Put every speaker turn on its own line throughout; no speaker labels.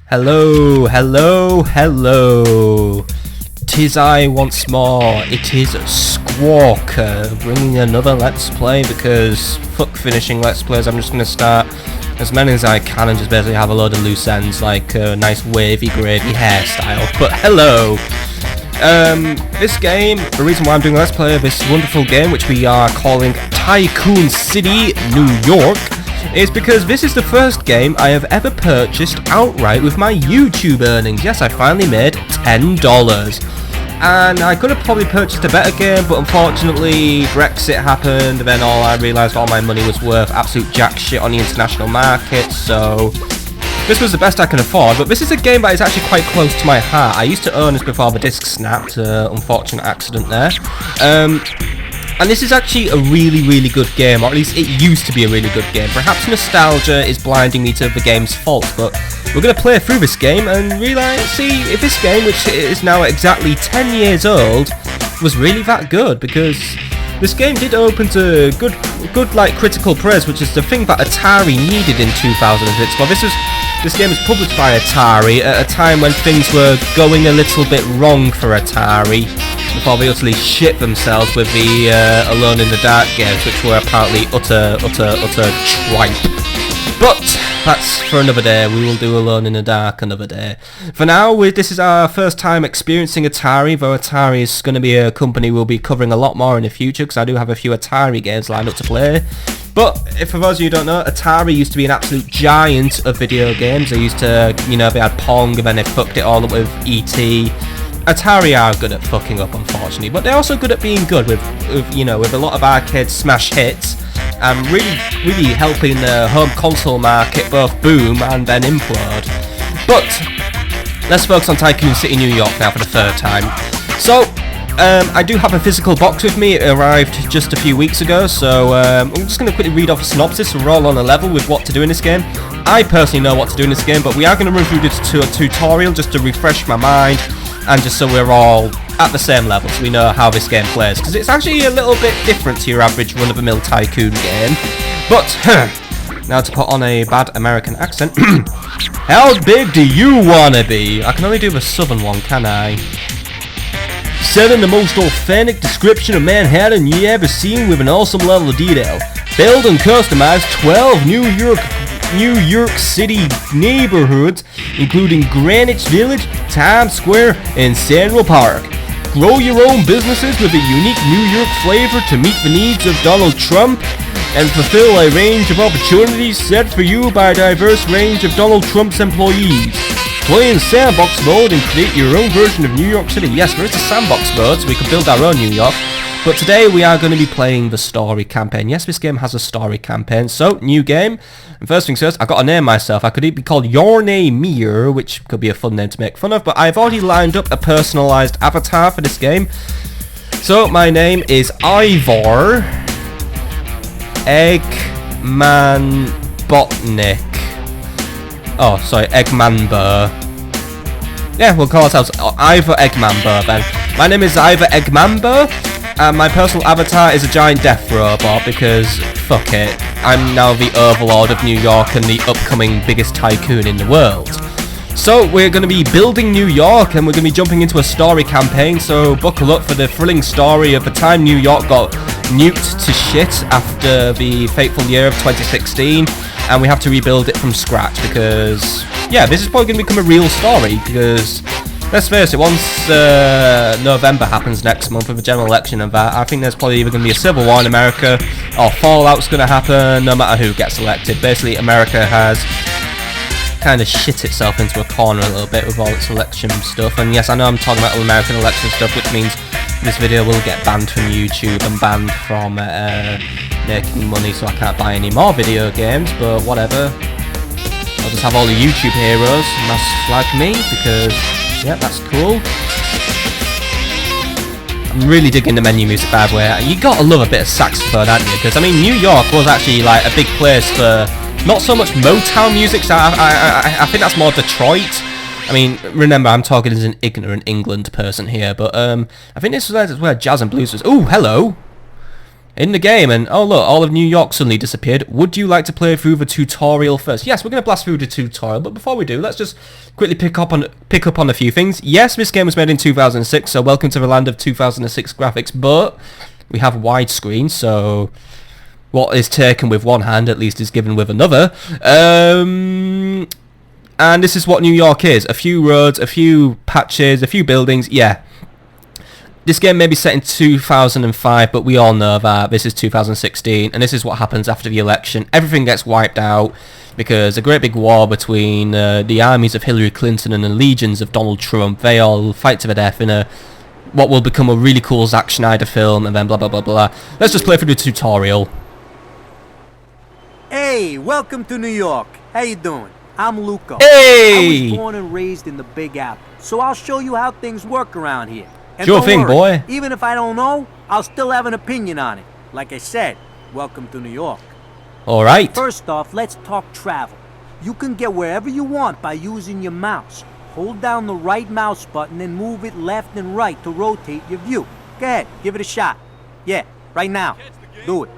Hello, hello, hello. 'Tis I once more. It is Squawker bringing another Let's Play because fuck finishing Let's Plays. I'm just going to start as many as I can and just basically have a load of loose ends like a nice wavy gravy hairstyle. But hello. This game, the reason why I'm doing a Let's Play of this wonderful game, which we are calling Tycoon City, New York, is because this is the first game I have ever purchased outright with my YouTube earnings. Yes, I finally made $10. And I could have probably purchased a better game, but unfortunately Brexit happened, and then I realised all my money was worth absolute jack shit on the international market, so this was the best I can afford. But this is a game that is actually quite close to my heart. I used to own this before the disc snapped, unfortunate accident there. And this is actually a really good game, or at least it used to be a really good game. Perhaps nostalgia is blinding me to the game's faults, but we're going to play through this game and see if this game, which is now exactly 10 years old, was really that good, because this game did open to good like critical praise, which is the thing that Atari needed in 2006. Well, this game was published by Atari at a time when things were going a little bit wrong for Atari, before they utterly shit themselves with the Alone in the Dark games, which were apparently utter tripe. But that's for another day. We will do Alone in the Dark another day. For now, this is our first time experiencing Atari, though Atari is going to be a company we'll be covering a lot more in the future, because I do have a few Atari games lined up to play. But if for those of you who don't know, Atari used to be an absolute giant of video games. They used to, they had Pong, and then they fucked it all up with E.T. Atari are good at fucking up, unfortunately, but they're also good at being good with a lot of arcade smash hits, and really helping the home console market both boom and then implode. But let's focus on Tycoon City, New York now for the third time. So I do have a physical box with me. It arrived just a few weeks ago, so I'm just going to quickly read off a synopsis so we're all on a level with what to do in this game. I personally know what to do in this game, but we are going to run through this tutorial just to refresh my mind, and just so we're all at the same level, so we know how this game plays, because it's actually a little bit different to your average run-of-the-mill Tycoon game. But now to put on a bad American accent. How big do you wanna be? I can only do the southern one, can I? Set in the most authentic description of Manhattan you ever seen with an awesome level of detail. Build and customize 12 New York City neighborhoods, including Greenwich Village, Times Square, and Central Park. Grow your own businesses with a unique New York flavor to meet the needs of Donald Trump and fulfill a range of opportunities set for you by a diverse range of Donald Trump's employees. Play in sandbox mode and create your own version of New York City. Yes, there is a sandbox mode, so we can build our own New York. But today we are going to be playing the story campaign. Yes, this game has a story campaign. So, new game. And first things first, I've got to name myself. I could be called Your Name Mir, which could be a fun name to make fun of. But I've already lined up a personalised avatar for this game. So, my name is Ivor Eggman Botnik. Oh, sorry, Eggmanber. Yeah, we'll call ourselves Ivor Eggmanber then. My name is Ivor Eggmanber. And my personal avatar is a giant death robot, because fuck it, I'm now the overlord of New York and the upcoming biggest tycoon in the world. So we're going to be building New York, and we're going to be jumping into a story campaign, so buckle up for the thrilling story of the time New York got nuked to shit after the fateful year of 2016, and we have to rebuild it from scratch, because, yeah, this is probably going to become a real story, because let's face it, once November happens next month with a general election and that, I think there's probably either going to be a civil war in America or fallout's going to happen no matter who gets elected. Basically, America has kind of shit itself into a corner a little bit with all its election stuff. And yes, I know I'm talking about American election stuff, which means this video will get banned from YouTube and banned from making money, so I can't buy any more video games, but whatever. I'll just have all the YouTube heroes mass flag me, because yeah, that's cool. I'm really digging the menu music, by the way. You gotta love a bit of saxophone, haven't you? Because, I mean, New York was actually, like, a big place for not so much Motown music, so I think that's more Detroit. I mean, remember, I'm talking as an ignorant England person here, but, I think this was where jazz and blues was. Ooh, hello! in the game, and oh look, all of New York suddenly disappeared. Would you like to play through the tutorial first? Yes, we're going to blast through the tutorial, but before we do, let's just quickly pick up on a few things. Yes, this game was made in 2006, so welcome to the land of 2006 graphics, but we have widescreen, so what is taken with one hand at least is given with another. And this is what New York is. A few roads, a few patches, a few buildings, yeah. This game may be set in 2005, but we all know that this is 2016, and this is what happens after the election. Everything gets wiped out because a great big war between the armies of Hilliary Clinton and the legions of Donald Trump. They all fight to the death in what will become a really cool Zack Snyder film, and then blah blah blah blah. Let's just play through the tutorial.
Hey, welcome to New York. How you doing? I'm Luca.
Hey!
I was born and raised in the Big Apple, so I'll show you how things work around here. And
Sure
don't
thing,
worry,
boy.
even if I don't know, I'll still have an opinion on it. Like I said, welcome to New York.
Alright.
First off, let's talk travel. You can get wherever you want by using your mouse. Hold down the right mouse button and move it left and right to rotate your view. Go ahead, give it a shot. Yeah, right now. Do it.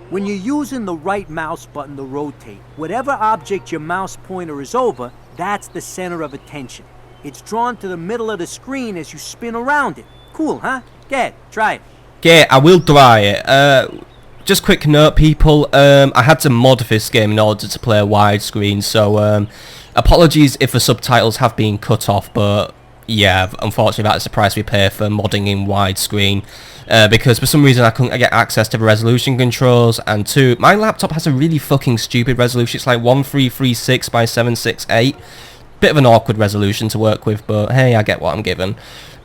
When you're using the right mouse button to rotate, whatever object your mouse pointer is over, that's the center of attention. It's drawn to the middle of the screen as you spin around it. Cool, huh? Go ahead, try it.
Okay, I will try it. Just quick note, people. I had to mod this game in order to play a widescreen, so apologies if the subtitles have been cut off, but yeah, unfortunately that's the price we pay for modding in widescreen. Because for some reason I couldn't get access to the resolution controls, and two, my laptop has a really fucking stupid resolution. It's like 1336 by 768. Bit of an awkward resolution to work with, but hey, I get what I'm given.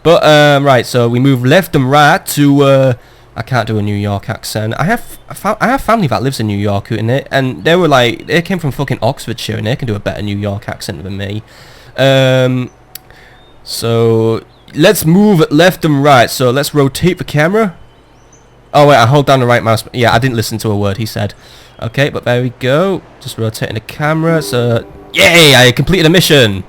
But right, so we move left and right to I can't do a New York accent. I have family that lives in New York in it, and they came from fucking Oxfordshire, and they can do a better New York accent than me. So let's move left and right. So let's rotate the camera. Oh wait, I hold down the right mouse. Yeah, I didn't listen to a word he said. Okay, but there we go. Just rotating the camera. So yay, I completed a mission.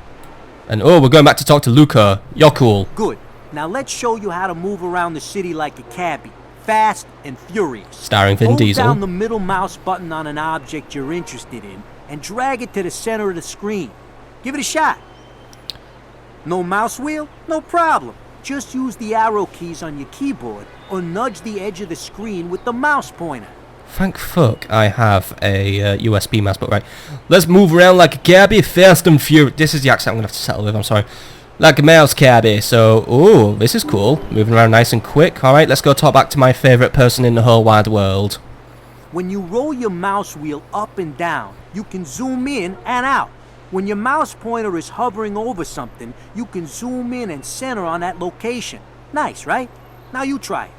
And oh, we're going back to talk to Luca. You're cool.
Good. Now let's show you how to move around the city like a cabbie. Fast and furious.
Starring Vin Diesel.
Hold down the middle mouse button on an object you're interested in and drag it to the center of the screen. Give it a shot. No mouse wheel? No problem. Just use the arrow keys on your keyboard or nudge the edge of the screen with the mouse pointer.
Thank fuck I have a USB mouse, but right. Let's move around like a cabbie, fast and furious. This is the accent I'm going to have to settle with, I'm sorry. Like a mouse cabbie, so, ooh, this is cool. Moving around nice and quick. Alright, let's go talk back to my favourite person in the whole wide world.
When you roll your mouse wheel up and down, you can zoom in and out. When your mouse pointer is hovering over something, you can zoom in and center on that location. Nice, right? Now you try it.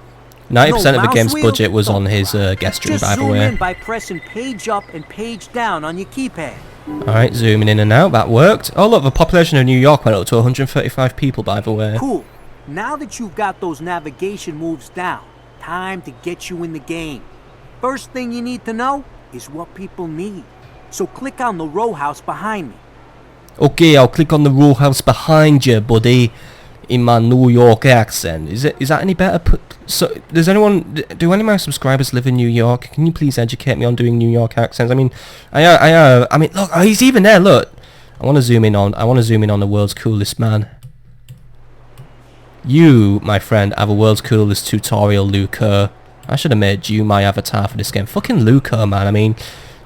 90% of the
mouse
game's
wheel?
budget was on
Don't
his
cry.
guest room,
Just
by the
zoom
way.
in by pressing page up and page down on your keypad.
Alright, zooming in and out, that worked. Oh look, the population of New York went up to 135 people, by the way.
Cool. Now that you've got those navigation moves down, time to get you in the game. First thing you need to know is what people need. So click on the row house behind me.
Okay, I'll click on the row house behind you, buddy. In my New York accent. Is that any better? So, do any of my subscribers live in New York? Can you please educate me on doing New York accents? I mean, I mean, look, he's even there. Look, I want to zoom in on the world's coolest man. You, my friend, have a world's coolest tutorial, Luca. I should have made you my avatar for this game. Fucking Luca, man. I mean,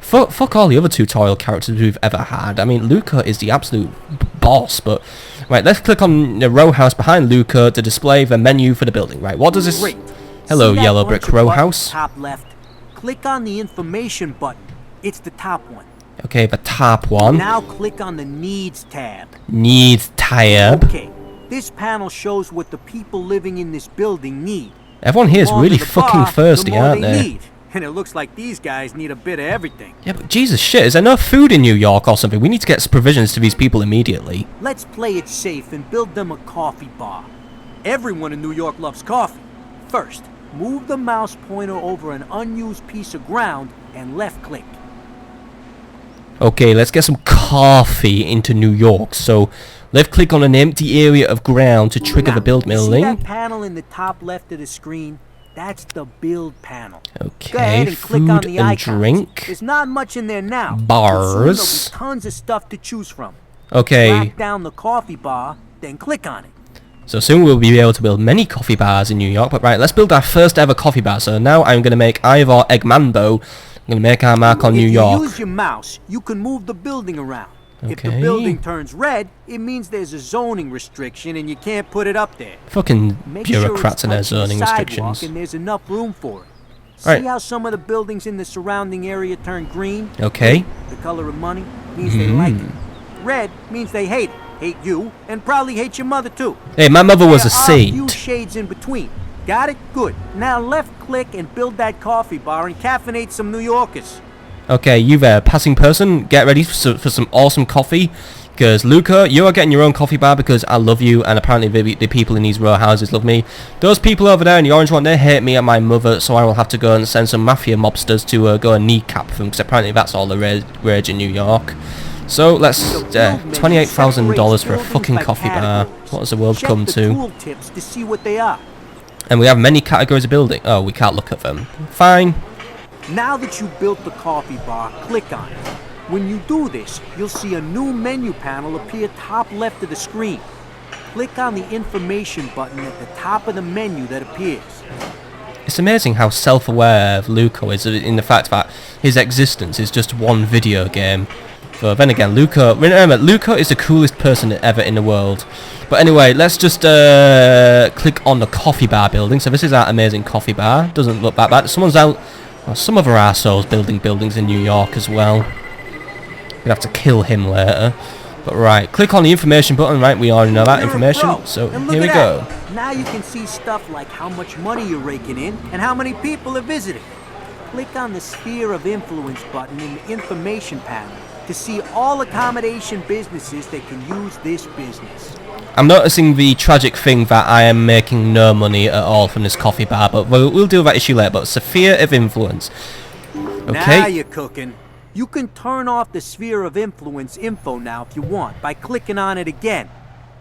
fuck all the other tutorial characters we've ever had. I mean, Luca is the absolute boss, but... Right, let's click on the row house behind Luca to display the menu for the building. Right, what does this...
Great.
Hello,
See that
yellow
bunch
brick
of
row
buttons
house.
Top left. Click on the information button. It's the top one.
Okay, the top one.
Now click on the needs tab.
Needs tab.
Okay, this panel shows what the people living in this building need.
Everyone here is
The more
really
to the
fucking
bar,
thirsty,
the more
aren't they?
need. And it looks like these guys need a bit of everything.
Yeah, but Jesus shit, is there no food in New York or something? We need to get provisions to these people immediately.
Let's play it safe and build them a coffee bar. Everyone in New York loves coffee. First, move the mouse pointer over an unused piece of ground and left click.
Okay, let's get some coffee into New York. So, left click on an empty area of ground to trigger
Now,
the build
see
building.
that panel in the top left of the screen? That's the build panel.
Okay,
Go ahead and click on
food
the
and
icons.
drink.
There's not much in there now. But soon
Bars.
there'll be tons of stuff to choose from.
Okay,
Track down the coffee bar, then click on it.
so soon we'll be able to build many coffee bars in New York. But right, let's build our first ever coffee bar. So now I'm going to make Ivor Eggmando. I'm going to make our mark on New York.
If you use your mouse, you can move the building around. If the
Okay.
building turns red, it means there's a zoning restriction and you can't put it up there.
Fucking
Make
bureaucrats
sure
and their
it's touching the
zoning
sidewalk
restrictions.
and there's enough room for it.
Right.
See how some of the buildings in the surrounding area turn green?
Okay.
The color of money means they like it. Red means they hate it. Hate you, and probably hate your mother too.
Hey, my mother was a
There are a few
saint.
shades in between. Got it? Good. Now left click and build that coffee bar and caffeinate some New Yorkers.
Okay, you there, passing person, get ready for some awesome coffee. Because Luca, you are getting your own coffee bar because I love you, and apparently the people in these row houses love me. Those people over there in the orange one, they hate me and my mother, so I will have to go and send some mafia mobsters to go and kneecap them, because apparently that's all the rage in New York. So let's $28,000 for a fucking coffee bar. What has the world come
Check
to?
the tooltips to see what they are.
And we have many categories of building. Oh, we can't look at them. Fine.
Now that you built the coffee bar, click on it. When you do this, you'll see a new menu panel appear top left of the screen. Click on the information button at the top of the menu that appears.
It's amazing how self-aware Luca is in the fact that his existence is just one video game. But then again, remember, Luca is the coolest person ever in the world. But anyway, let's just click on the coffee bar building. So this is our amazing coffee bar. Doesn't look that bad. Someone's out, well, some other arseholes building buildings in New York as well. We'd have to kill him later. But right, click on the information button. Right, we already know that
You're a
information.
pro.
So
And look
here we
at
go.
that. Now you can see stuff like how much money you're raking in and how many people are visiting. Click on the Sphere of Influence button in the information panel to see all accommodation businesses that can use this business.
I'm noticing the tragic thing that I am making no money at all from this coffee bar, but we'll deal with that issue later. But Sphere of Influence. Okay.
Now you're cooking. You can turn off the Sphere of Influence info now if you want by clicking on it again.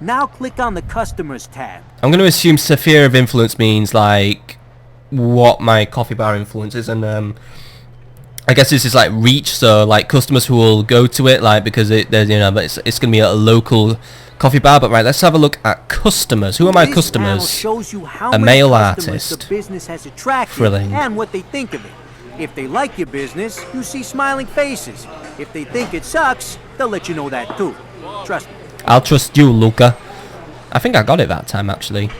Now click on the Customers tab.
I'm going to assume Sphere of Influence means like what my coffee bar influences, and I guess this is like reach, so like customers who will go to it, like because there's it's going to be a local coffee bar. But right, let's have a look at customers. Who are my
This panel
customers?
shows you how
A
many
male
customers
artist.
the business has attracted
Thrilling.
and what they think of it. If they like your business, you see smiling faces. If they think it sucks, they'll let you know that too. Trust me.
I'll trust you, Luca. I think I got it that time actually.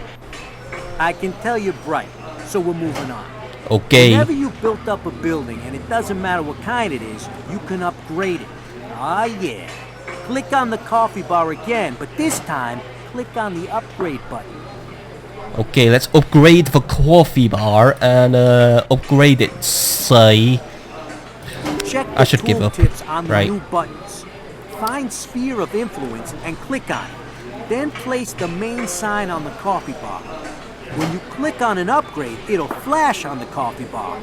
I can tell you're bright, so we're moving on.
Okay.
Whenever you've built up a building, and it doesn't matter what kind it is, you can upgrade it. Ah, yeah. Click on the coffee bar again, but this time, click on the upgrade button.
Okay, let's upgrade the coffee bar and upgrade it, say.
Check
I
the
should give up.
tooltips on the
Right.
new buttons. Find Sphere of Influence and click on it. Then place the main sign on the coffee bar. When you click on an upgrade, it'll flash on the coffee bar.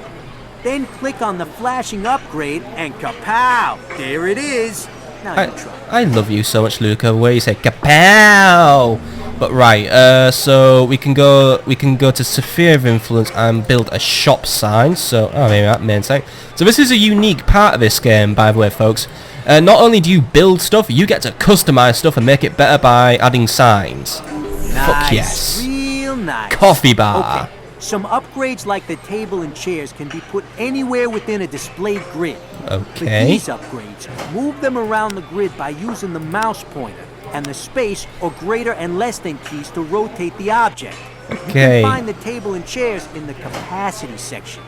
Then click on the flashing upgrade and kapow! There it is! Now you try.
I love you so much, Luca. Where you say kapow? But right, so we can go to Sphere of Influence and build a shop sign. So maybe that main sign. So this is a unique part of this game, by the way, folks. Not only do you build stuff, you get to customize stuff and make it better by adding signs. Fuck yes.
Real nice.
Coffee bar.
Okay. Some upgrades like the table and chairs can be put anywhere within a displayed grid. For
Okay.
these upgrades, move them around the grid by using the mouse pointer and the space or greater and less than keys to rotate the object.
Okay.
You can find the table and chairs in the capacity section.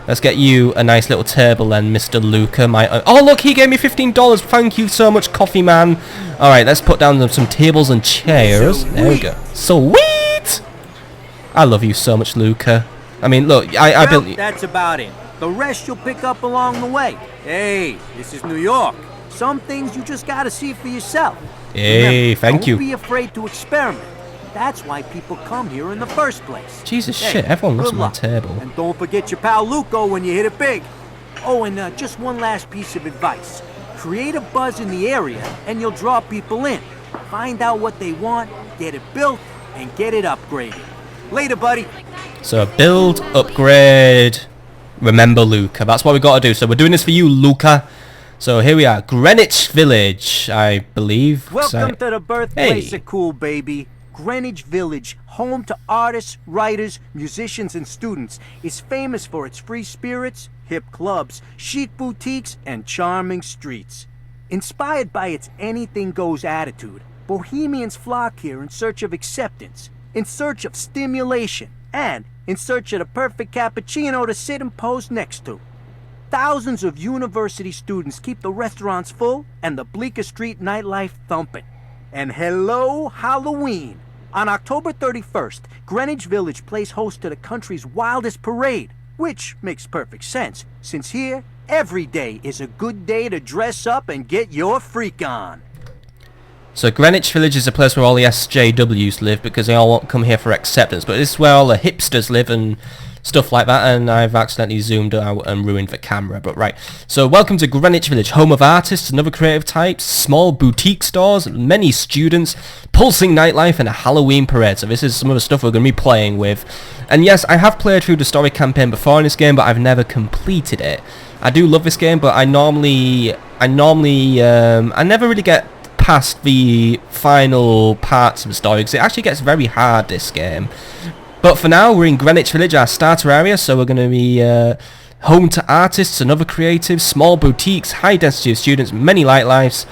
Let's get you a nice little table then, Mr. Luca. Oh look, he gave me $15. Thank you so much, coffee man. All right, let's put down some tables and chairs. There we go. Sweet. I love you so much, Luca. I mean, look, I
Well,
built.
that's about it. The rest you'll pick up along the way. Hey, this is New York. Some things you just gotta see for yourself.
Hey,
Remember,
thank you.
Don't be afraid to experiment. That's why people come here in the first place.
Jesus
Hey,
shit, everyone loves
good
my
luck.
table.
And don't forget your pal Luco when you hit it big. Oh, and just one last piece of advice. Create a buzz in the area and you'll draw people in. Find out what they want, get it built, and get it upgraded. Later, buddy.
So build, upgrade, remember Luca. That's what we got to do. So we're doing this for you, Luca. So here we are, Greenwich Village, I believe.
Welcome to the birthplace
Hey.
of cool, baby. Greenwich Village, home to artists, writers, musicians, and students, is famous for its free spirits, hip clubs, chic boutiques, and charming streets. Inspired by its anything-goes attitude, bohemians flock here in search of acceptance, in search of stimulation, and in search of the perfect cappuccino to sit and pose next to. Thousands of university students keep the restaurants full and the Bleecker Street nightlife thumping. And hello, Halloween! On October 31st, Greenwich Village plays host to the country's wildest parade, which makes perfect sense, since here, every day is a good day to dress up and get your freak on.
So Greenwich Village is a place where all the SJWs live because they all want to come here for acceptance. But this is where all the hipsters live and stuff like that. And I've accidentally zoomed out and ruined the camera. But right. So welcome to Greenwich Village, home of artists and other creative types, small boutique stores, many students, pulsing nightlife, and a Halloween parade. So this is some of the stuff we're going to be playing with. And yes, I have played through the story campaign before in this game, but I've never completed it. I do love this game, but I never really get past the final parts of the story because it actually gets very hard, this game. But for now, we're in Greenwich Village, our starter area, so we're going to be home to artists and other creatives, small boutiques, high density of students, many nightlives,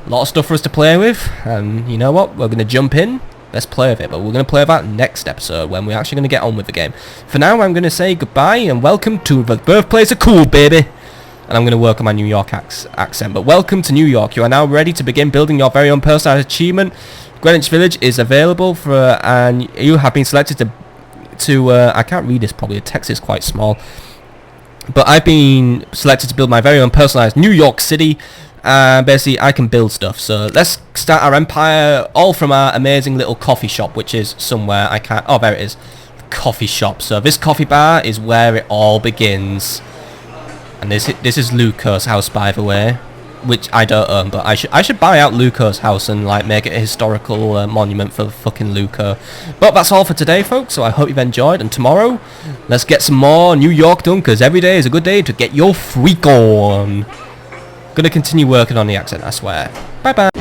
a lot of stuff for us to play with. And you know what, we're going to jump in, let's play with it, but we're going to play with that next episode when we're actually going to get on with the game. For now, I'm going to say goodbye and welcome to the birthplace of cool, baby. And I'm going to work on my New York accent. But welcome to New York. You are now ready to begin building your very own personalized achievement. Greenwich Village is available for, and you have been selected to I can't read this probably, the text is quite small. But I've been selected to build my very own personalized New York City. Basically, I can build stuff. So let's start our empire, all from our amazing little coffee shop, which is somewhere I can't, oh, there it is. Coffee shop. So this coffee bar is where it all begins. And this is Luca's house, by the way, which I don't own, but I should buy out Luca's house and like make it a historical monument for fucking Luca. But that's all for today, folks. So I hope you've enjoyed, and tomorrow, let's get some more New York done, because every day is a good day to get your freak on. Gonna continue working on the accent, I swear. Bye bye.